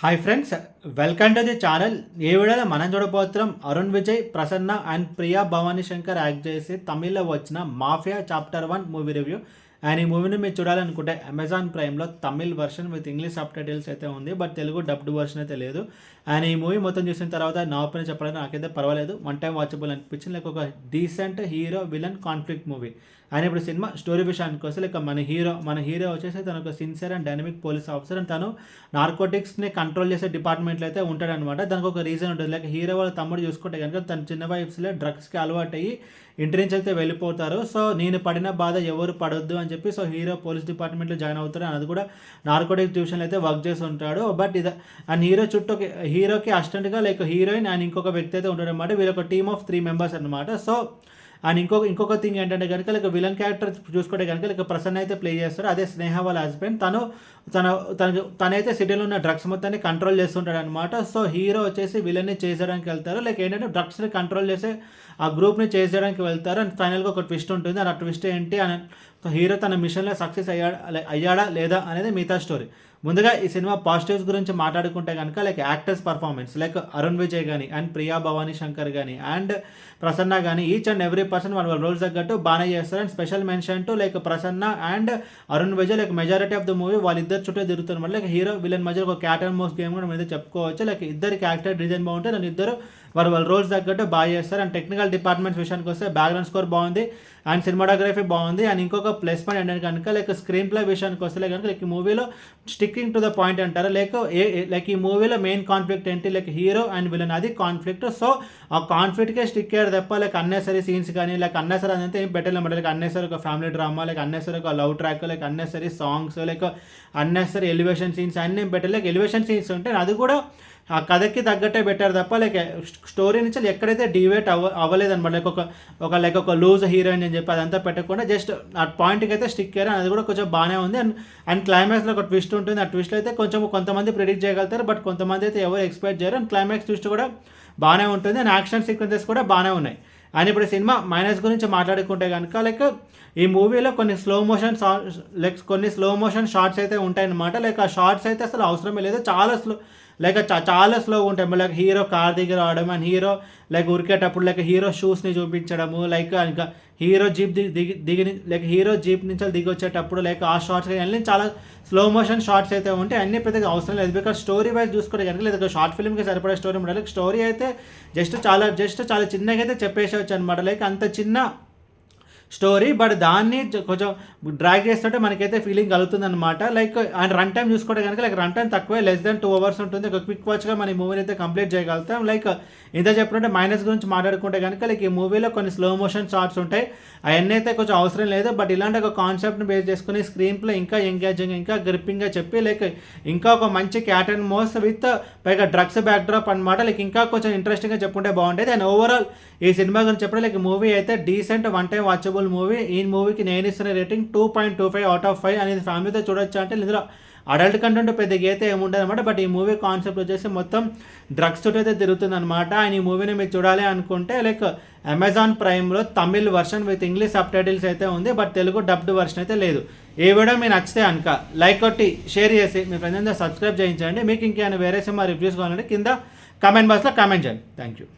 Hi friends, welcome to the channel. ఈ వీడియోలో మనం చూడబోతున్నాం అరుణ్ విజయ్, ప్రసన్న అండ్ ప్రియా భవానీ శంకర్ యాక్ట్ చేసి తమిళ్లో వచ్చిన mafia chapter 1 movie review. And ఈ మూవీని మీరు చూడాలనుకుంటే అమెజాన్ ప్రైమ్లో Tamil version with English subtitles అయితే ఉంది, బట్ తెలుగు డబ్డ్ వర్షన్ అయితే లేదు. అండ్ ఈ మూవీ మొత్తం చూసిన తర్వాత నా ఒపీనియన్ చెప్పడానికి నాకైతే పర్వాలేదు, వన్ టైం వాచబుల్ అనిపించింది. లైక్ ఒక decent hero villain conflict movie. And ఇప్పుడు సినిమా స్టోరీ విషయానికి వస్తే లైక్ మన హీరో వచ్చేసి తను ఒక sincere and dynamic police officer and తను నార్కోటిక్స్ని కంట్రోల్ చేసే డిపార్ట్మెంట్లో అయితే ఉంటాడనమాట. దానికి ఒక రీజన్ ఉంటుంది. లైక్ హీరో వాళ్ళ తమ్ముడు చూసుకుంటే కనుక తన చిన్న వయసులో డ్రగ్స్కి అలవాటు అయ్యి ఇంటి నుంచి అయితే వెళ్ళిపోతారు. సో నేను పడిన బాధ ఎవరు పడొద్దు అని చెప్పి సో హీరో పోలీస్ డిపార్ట్మెంట్లో జాయిన్ అవుతాడు. అది కూడా నార్కోటిక్ ట్యూషన్లో అయితే వర్క్ చేసి ఉంటాడు. బట్ ఇది అండ్ హీరోకి అసిస్టెంట్గా లైక్ హీరోయిన్ అండ్ ఇంకొక వ్యక్తి అయితే ఉంటాడు అనమాట. వీళ్ళొక టీమ్ ఆఫ్ 3 మెంబర్స్ అనమాట. సో అండ్ ఇంకొక థింగ్ ఏంటంటే కనుక లైక్ విలన్ క్యారెక్టర్ చూసుకుంటే కనుక లైక్ ప్రసన్న అయితే ప్లే చేస్తారు. అదే స్నేహ వాళ్ళ హస్బెండ్. తనైతే సిటీలో ఉన్న డ్రగ్స్ మొత్తాన్ని కంట్రోల్ చేస్తుంటాడు అనమాట. సో హీరో వచ్చేసి విలన్ని చేసేయడానికి వెళ్తారు. లైక్ ఏంటంటే డ్రగ్స్ని కంట్రోల్ చేసే ఆ గ్రూప్ని చేసేయడానికి వెళ్తారు. అండ్ ఫైనల్గా ఒక ట్విస్ట్ ఉంటుంది. ఆ ట్విస్ట్ ఏంటి అని హీరో తన మిషన్లో సక్సెస్ అయ్యాడా లేదా అనేది మిగతా స్టోరీ. ముందుగా ఈ సినిమా పాజిటివ్స్ గురించి మాట్లాడుకుంటే కనుక like actors performance like Arun Vijay కానీ అండ్ ప్రియా భవానీ శంకర్ కానీ అండ్ ప్రసన్న కానీ ఈచ్ అండ్ ఎవ్రీ పర్సన్ వాళ్ళ రోల్స్ తగ్గట్టు బాగానే చేస్తారు. And special mention to like Prasanna and Arun Vijay like majority of the movie వాళ్ళిద్దరు చుట్టూ తిరుగుతున్నమాట. లైక్ హీరో విలన్ మధ్యలో ఒక క్యాట్ అండ్ మౌస్ గేమ్ కూడా మీద చెప్పుకోవచ్చు. లైక్ ఇద్దరు క్యారెక్టర్ డిజైన్ బాగుంటుంది అండ్ ఇద్దరు వాళ్ళ రోల్స్ తగ్గట్టు బాగా చేస్తారు. అండ్ టెక్నికల్ డిపార్ట్మెంట్స్ విషయానికి వస్తే బ్యాక్గ్రౌండ్ స్కోర్ బాగుంది అండ్ సినిమాటోగ్రఫీ బాగుంది. అండ్ ఇంకొక ప్లస్ పాయింట్ ఏంటంటే కనుక లైక్ స్క్రీన్ ప్లే విషయానికి వస్తే కనుక లైక్ ఈ మూవీలో స్టిక్కింగ్ టు ద పాయింట్ అంటారు. లైక్ ఈ మూవీలో మెయిన్ కాన్ఫ్లిక్ట్ ఏంటి లైక్ హీరో అండ్ విలన్, అది కాన్ఫ్లిక్ట్. సో ఆ కాన్ఫ్లిక్ట్కే స్టిక్ అయ్యారు తప్ప లైక్ అన్నెసరీ సీన్స్ కానీ లైక్ అన్నెసరీ అదంతా ఏం పెట్టలేమాట. లైక్ అన్నెసరీ ఒక ఫ్యామిలీ డ్రామా, లైక్ అన్నెసరీ ఒక love track, like unnecessary songs, like unnecessary elevation scenes అన్నీ ఏం పెట్టలేదు. లైక్ ఎలివేషన్ సీన్స్ ఉంటే అది కూడా ఆ కథకి తగ్గట్టే పెట్టారు తప్ప లైక్ స్టోరీ నుంచి ఎక్కడైతే డివేట్ అవ్వలేదన్నమాట. లైక్ ఒక లూజ్ హీరోయిన్ అని చెప్పి అదంతా పెట్టకుండా జస్ట్ ఆ పాయింట్కి అయితే స్టిక్ అయ్యారు. అది కూడా కొంచెం బాగానే ఉంది. అండ్ క్లైమాక్స్లో ఒక ట్విస్ట్ ఉంటుంది. ఆ ట్విస్ట్ అయితే కొంతమంది ప్రిడిక్ట్ చేయగలుగుతారు, బట్ కొంతమంది అయితే ఎవరు ఎక్స్పెక్ట్ చేయరు. అండ్ క్లైమాక్స్ ట్విస్ట్ కూడా బాగానే ఉంటుంది. అండ్ యాక్షన్ సీక్వెన్సెస్ కూడా బాగానే ఉన్నాయి. అండ్ ఇప్పుడు సినిమా మైనస్ గురించి మాట్లాడుకుంటే కనుక లైక్ ఈ మూవీలో కొన్ని స్లో మోషన్ షార్ట్స్ అయితే ఉంటాయన్నమాట. లైక్ ఆ షార్ట్స్ అయితే అసలు అవసరమే లేదు, చాలా స్లోగా ఉంటాయి. లైక్ హీరో కార్ దిగి రావడం అండ్ హీరో లైక్ ఉరికేటప్పుడు లైక్ హీరో షూస్ని చూపించడము, లైక్ ఇంకా హీరో హీరో జీప్ నుంచి దిగి వచ్చేటప్పుడు లైక్ ఆ షార్ట్స్ అన్నీ చాలా స్లో మోషన్ షార్ట్స్ అయితే ఉంటాయి. అన్నీ పెద్దగా అవసరం లేదు. బికాస్ స్టోరీ వైజ్ చూసుకుంటే కనుక లేదా షార్ట్ ఫిల్మ్కి సరిపడే స్టోరీ ఉండాలి. స్టోరీ అయితే చాలా చిన్నగా అయితే చెప్పేసేవచ్చు అనమాట. లైక్ అంత చిన్న స్టోరీ, బట్ దాన్ని కొంచెం డ్రాగ్ చేస్తుంటే మనకైతే ఫీలింగ్ కలుగుతుంది అనమాట. లైక్ అండ్ రన్ టైం చూసుకుంటే కనుక లైక్ రన్ టైం తక్కువే, లెస్ దెన్ 2 hours ఉంటుంది. ఒక క్విక్ వాచ్గా మన ఈ మూవీని అయితే కంప్లీట్ చేయగలుగుతాం. లైక్ ఇంత చెప్పినట్టే మైనస్ గురించి మాట్లాడుకుంటే కనుక లైక్ ఈ మూవీలో కొన్ని స్లో మోషన్ షార్ట్స్ ఉంటాయి, అవన్నీ అయితే కొంచెం అవసరం లేదు. బట్ ఇలాంటి ఒక కాన్సెప్ట్ని బేస్ చేసుకుని స్క్రీన్ ప్లే ఇంకా ఎంగేజింగ్ ఇంకా గ్రిప్పింగ్గా చెప్పి లైక్ ఇంకా ఒక మంచి క్యాట్ అండ్ మౌస్ విత్ పైగా డ్రగ్స్ బ్యాక్డ్రాప్ అనమాట. లైక్ ఇంకా కొంచెం ఇంట్రెస్టింగ్గా చెప్పుకుంటే బాగుంటుంది. అండ్ ఓవరాల్ ఈ సినిమా గురించి చెప్పడం లైక్ మూవీ అయితే decent one time watchable movie. ఈ మూవీకి నేను ఇస్తున్న రేటింగ్ 2.25 out of 5 అనేది ఫ్యామిలీతో చూడొచ్చు. అంటే ఇందులో అడల్ట్ కంటెంట్ పెద్దగా అయితే ఏముంటుంది అనమాట. బట్ ఈ మూవీ కాన్సెప్ట్ వచ్చేసి మొత్తం డ్రగ్స్ తోటి అయితే తిరుగుతుంది అనమాట. అండ్ ఈ మూవీని మీరు చూడాలి అనుకుంటే లైక్ అమెజాన్ ప్రైమ్లో Tamil version with English subtitles అయితే ఉంది, బట్ తెలుగు డబ్డ్ వర్షన్ అయితే లేదు. ఏ వీడియో మీకు నచ్చితే కనుక లైక్ కొట్టి షేర్ చేసి మీ ఫ్రెండ్స్ అందరూ సబ్స్క్రైబ్ చేయించండి. మీకు ఇంకేమైనా వేరే సినిమా రివ్యూస్ కావాలంటే కింద కామెంట్ బాక్స్లో కామెంట్ చేయండి. Thank you.